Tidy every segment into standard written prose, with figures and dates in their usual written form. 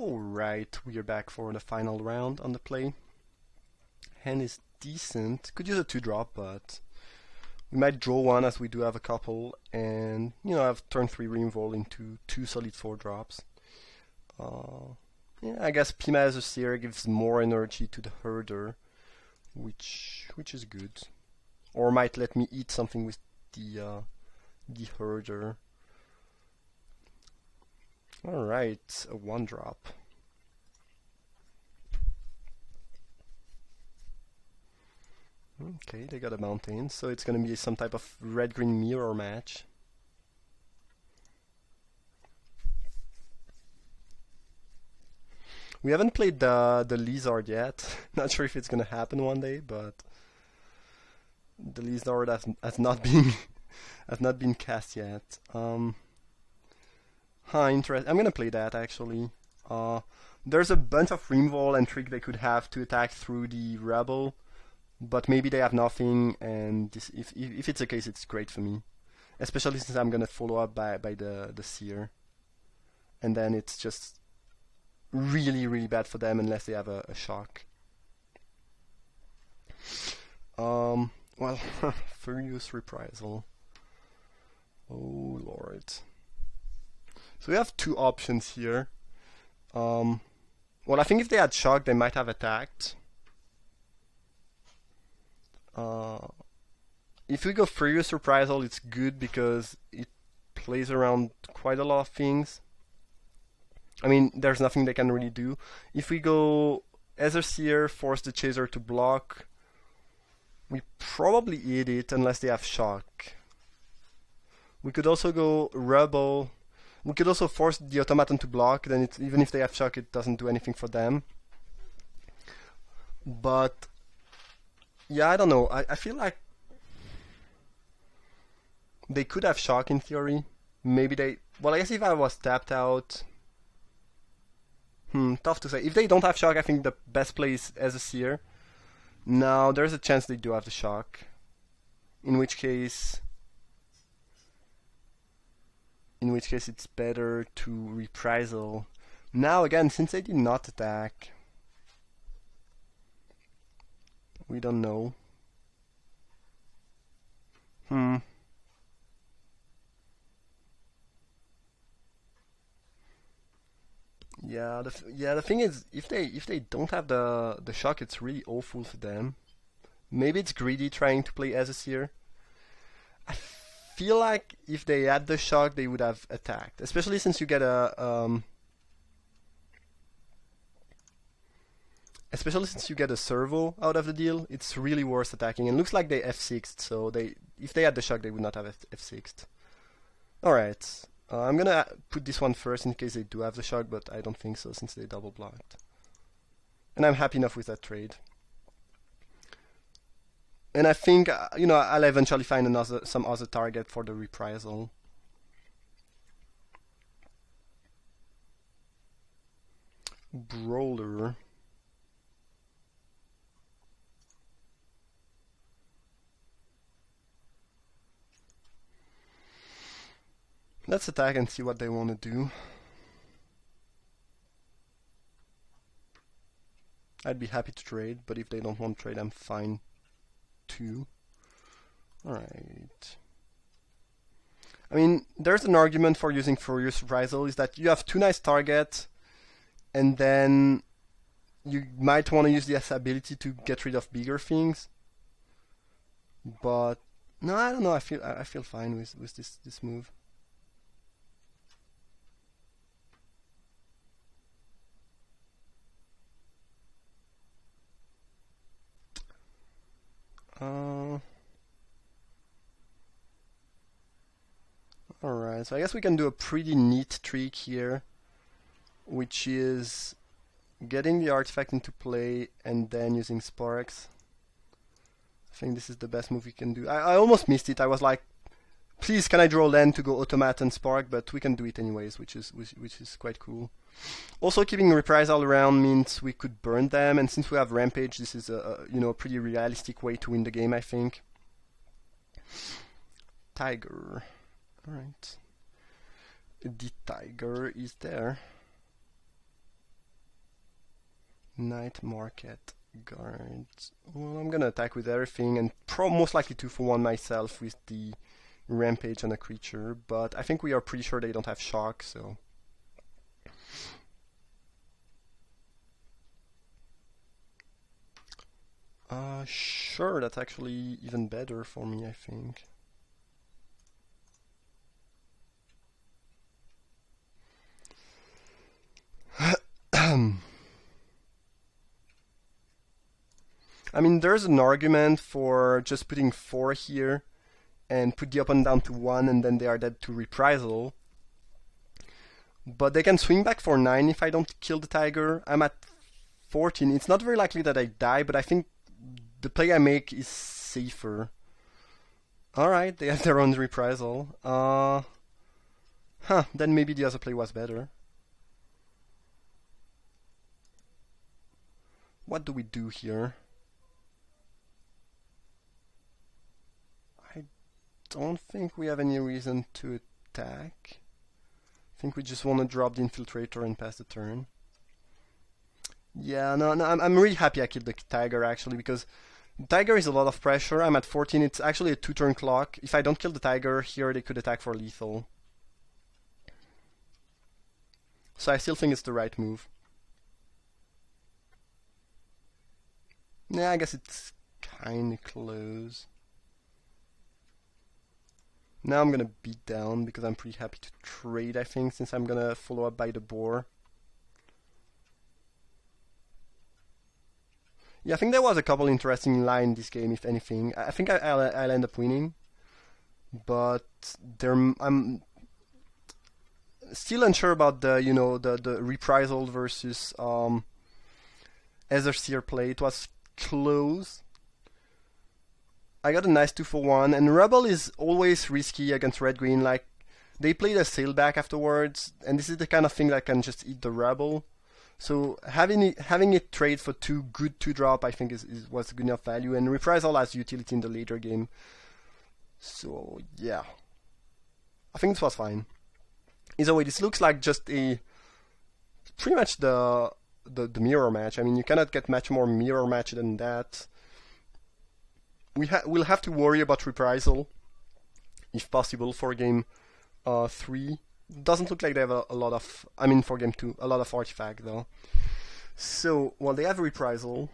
Alright, we are back for the final round on the play. Hand is decent. Could use a 2-drop, but we might draw one as we do have a couple, and have turn 3 Revolt into 2 solid 4-drops. Yeah, I guess Pima as a Seer gives more energy to the herder, which is good. Or might let me eat something with the herder. Alright, a 1-drop. Okay, they got a mountain, so it's gonna be some type of red-green mirror match. We haven't played the Lizard yet. Not sure if it's gonna happen one day, but the Lizard has not been has not been cast yet. Interest. I'm gonna play that actually. There's a bunch of Revolt and trick they could have to attack through the Rebel, but maybe they have nothing, and this, if it's the case, it's great for me. Especially since I'm gonna follow up by the Seer, and then it's just really bad for them unless they have a shock. Well, Furious Reprisal. Oh lord. So we have two options here. Well, I think if they had shock, they might have attacked. If we go Furious Reprisal, it's good because it plays around quite a lot of things. I mean, there's nothing they can really do. If we go Aether Seer, force the Chaser to block, we probably eat it unless they have shock. We could also go Rebel. We could also force the Automaton to block, then even if they have shock, it doesn't do anything for them. But yeah, I don't know. I feel like they could have shock in theory. Maybe they... Well, I guess if I was tapped out... tough to say. If they don't have shock, I think the best play is as a Seer. Now, there's a chance they do have the shock. In which case it's better to reprisal. Now, again, since they did not attack, we don't know. Yeah, the thing is, if they don't have the shock, it's really awful for them. Maybe it's greedy trying to play as a Seer. I feel like if they had the shock, they would have attacked, especially since you get a servo out of the deal. It's really worth attacking, and looks like they F6'd, so if they had the shock, they would not have F6'd. Alright, I'm gonna put this one first in case they do have the shock, but I don't think so since they double blocked. And I'm happy enough with that trade. And I think, I'll eventually find some other target for the reprisal. Brawler. Let's attack and see what they want to do. I'd be happy to trade, but if they don't want to trade, I'm fine too. Alright. I mean, there's an argument for using Furious Reprisal, is that you have two nice targets, and then you might want to use the ability to get rid of bigger things. But no, I don't know. I feel fine with this move. Alright, so I guess we can do a pretty neat trick here, which is getting the artifact into play and then using Sparks. I think this is the best move we can do. I almost missed it. I was like, please can I draw land to go Automaton Spark, but we can do it anyways, which is quite cool. Also, keeping Reprisal around means we could burn them, and since we have Rampage, this is a pretty realistic way to win the game, I think. Tiger. Alright. The Tiger is there. Night Market Guard. Well, I'm gonna attack with everything and most likely 2 for 1 myself with the Rampage on a creature, but I think we are pretty sure they don't have Shock, so... Sure, that's actually even better for me, I think. I mean, there's an argument for just putting 4 here and put the opponent down to 1 and then they are dead to Reprisal. But they can swing back for 9 if I don't kill the tiger. I'm at 14. It's not very likely that I die, but I think the play I make is safer. Alright, they have their own Reprisal. Then maybe the other play was better. What do we do here? I don't think we have any reason to attack. I think we just want to drop the Infiltrator and pass the turn. Yeah, no, I'm really happy I killed the tiger actually, because tiger is a lot of pressure. I'm at 14. It's actually a 2-turn clock. If I don't kill the tiger here, they could attack for lethal. So I still think it's the right move. Yeah, I guess it's kinda close. Now I'm gonna beat down because I'm pretty happy to trade, I think, since I'm gonna follow up by the boar. Yeah, I think there was a couple interesting lines in this game, if anything. I think I'll end up winning. But I'm still unsure about the, the Reprisal versus Aether play. It was close. I got a nice 2 for 1, and Rebel is always risky against red-green. Like, they played a sailback afterwards, and this is the kind of thing that can just eat the Rebel. So having it trade for 2 good 2-drop, I think was good enough value, and Reprisal has utility in the later game. So yeah, I think this was fine. Either way, this looks like just pretty much the mirror match. I mean, you cannot get much more mirror match than that. We'll have to worry about Reprisal, if possible, for game 3. Doesn't look like they have a lot of... I mean, for game 2, a lot of artifact, though. So, well, they have Reprisal.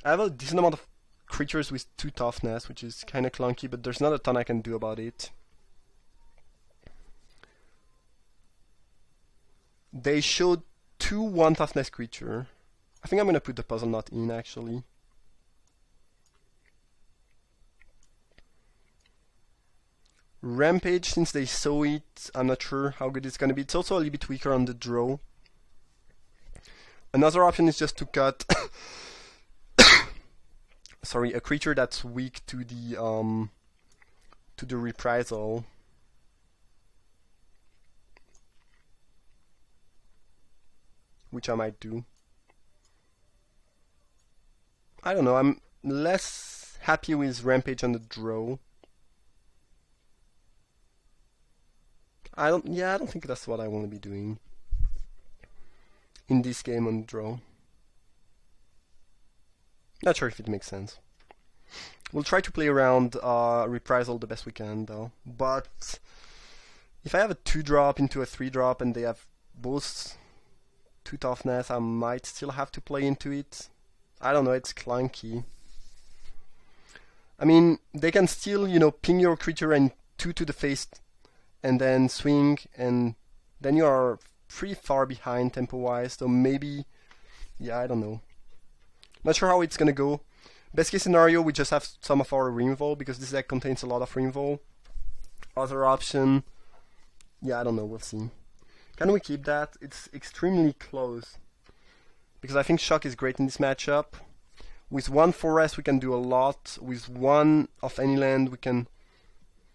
I have a decent amount of creatures with 2 toughness, which is kind of clunky, but there's not a ton I can do about it. They showed 2 1 toughness creature. I think I'm going to put the puzzle knot in, actually. Rampage, since they saw it, I'm not sure how good it's going to be. It's also a little bit weaker on the draw. Another option is just to cut sorry, a creature that's weak to the Reprisal. Which I might do. I don't know, I'm less happy with Rampage on the draw. I don't think that's what I want to be doing in this game on draw. Not sure if it makes sense. We'll try to play around Reprisal the best we can, though. But if I have a 2-drop into a 3-drop and they have both 2 toughness, I might still have to play into it. I don't know, it's clunky. I mean, they can still, ping your creature and 2 to the face and then swing, and then you are pretty far behind tempo-wise, so maybe, yeah, I don't know. Not sure how it's gonna go. Best case scenario, we just have some of our removal, because this deck contains a lot of removal. Other option, yeah, I don't know, we'll see. Can we keep that? It's extremely close, because I think Shock is great in this matchup. With 1 forest we can do a lot, with 1 of any land we can...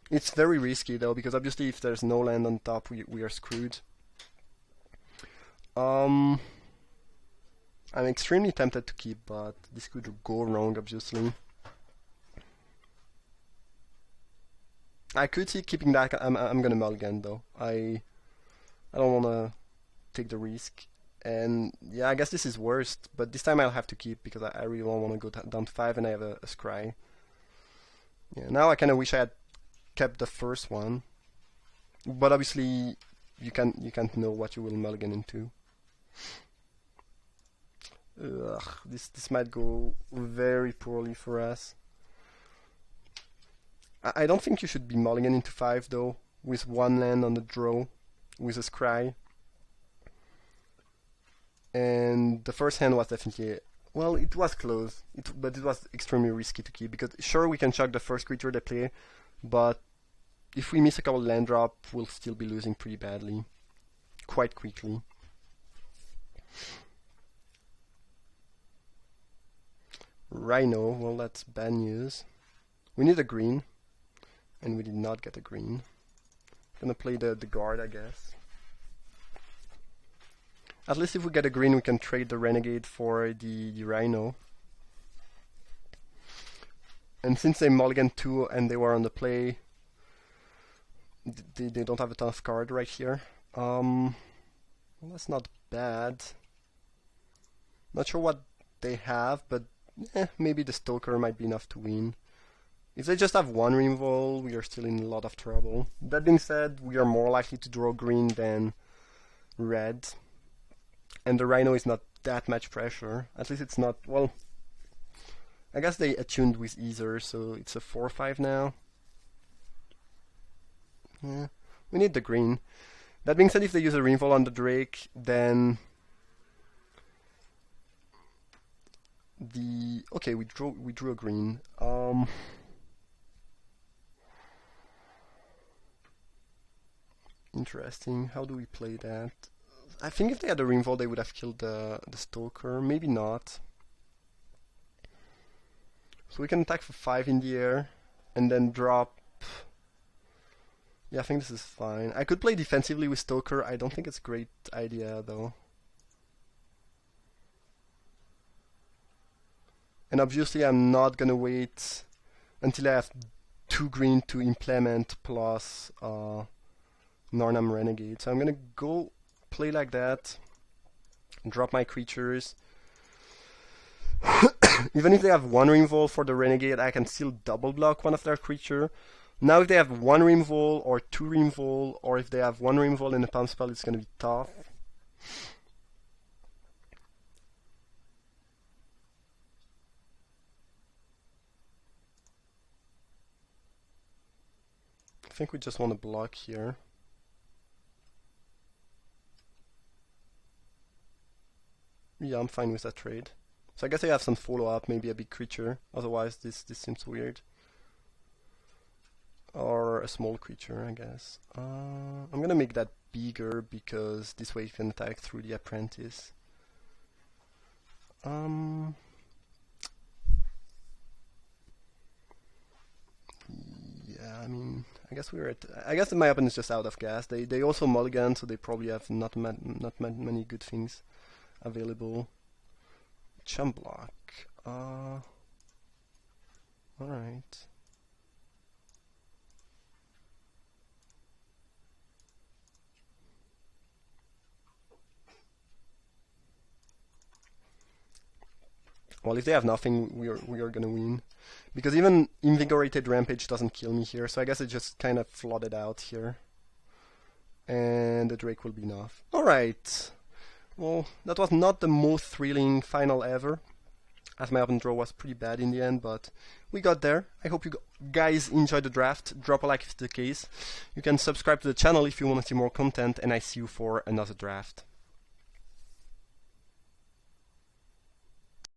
It's very risky though, because obviously if there's no land on top, we are screwed. I'm extremely tempted to keep, but this could go wrong, obviously. I could see keeping that. I'm gonna mulligan though. I don't wanna take the risk. And yeah, I guess this is worst, but this time I'll have to keep because I really don't want to go down to 5 and I have a scry. Yeah, now I kind of wish I had kept the first one, but obviously you can't know what you will mulligan into. Ugh, this might go very poorly for us. I don't think you should be mulligan into 5 though, with one land on the draw, with a scry. And the first hand was definitely, well, it was close, but it was extremely risky to keep, because sure we can chuck the first creature they play, but if we miss a couple land drop, we'll still be losing pretty badly, quite quickly. Rhino, well, that's bad news. We need a green, and we did not get a green. Gonna play the guard, I guess. At least if we get a green, we can trade the Renegade for the Rhino. And since they mulligan 2 and they were on the play, they don't have a ton of card right here. Well, that's not bad. Not sure what they have, but maybe the Stoker might be enough to win. If they just have one removal, we are still in a lot of trouble. That being said, we are more likely to draw green than red. And the Rhino is not that much pressure. At least it's not, well, I guess they attuned with Aether, so it's a 4-5 now. Yeah, we need the green. That being said, if they use a removal on the Drake, then okay, we drew a green. Interesting. How do we play that? I think if they had a removal, they would have killed the Stoker. Maybe not. So we can attack for 5 in the air, and then drop. Yeah, I think this is fine. I could play defensively with Stoker. I don't think it's a great idea, though. And obviously I'm not gonna wait until I have 2 green to implement plus Nornam Renegade. So I'm gonna go play like that, drop my creatures. Even if they have 1 removal for the Renegade, I can still double block one of their creature. Now if they have 1 removal or 2 removal, or if they have 1 removal in a palm spell, it's gonna be tough. I think we just want to block here. Yeah, I'm fine with that trade. So I guess I have some follow-up, maybe a big creature. Otherwise, this seems weird. Or a small creature, I guess. I'm gonna make that bigger because this way you can attack through the Apprentice. Yeah, I mean, I guess I guess my opponent is just out of gas. They also mulligan, so they probably have not many good things available. Chump block. Alright. Well, if they have nothing, we are gonna win. Because even Invigorated Rampage doesn't kill me here, so I guess I just kind of flooded out here. And the Drake will be enough. Alright. Well, that was not the most thrilling final ever, as my open draw was pretty bad in the end, but we got there. I hope you guys enjoyed the draft. Drop a like if it's the case. You can subscribe to the channel if you want to see more content, and I see you for another draft.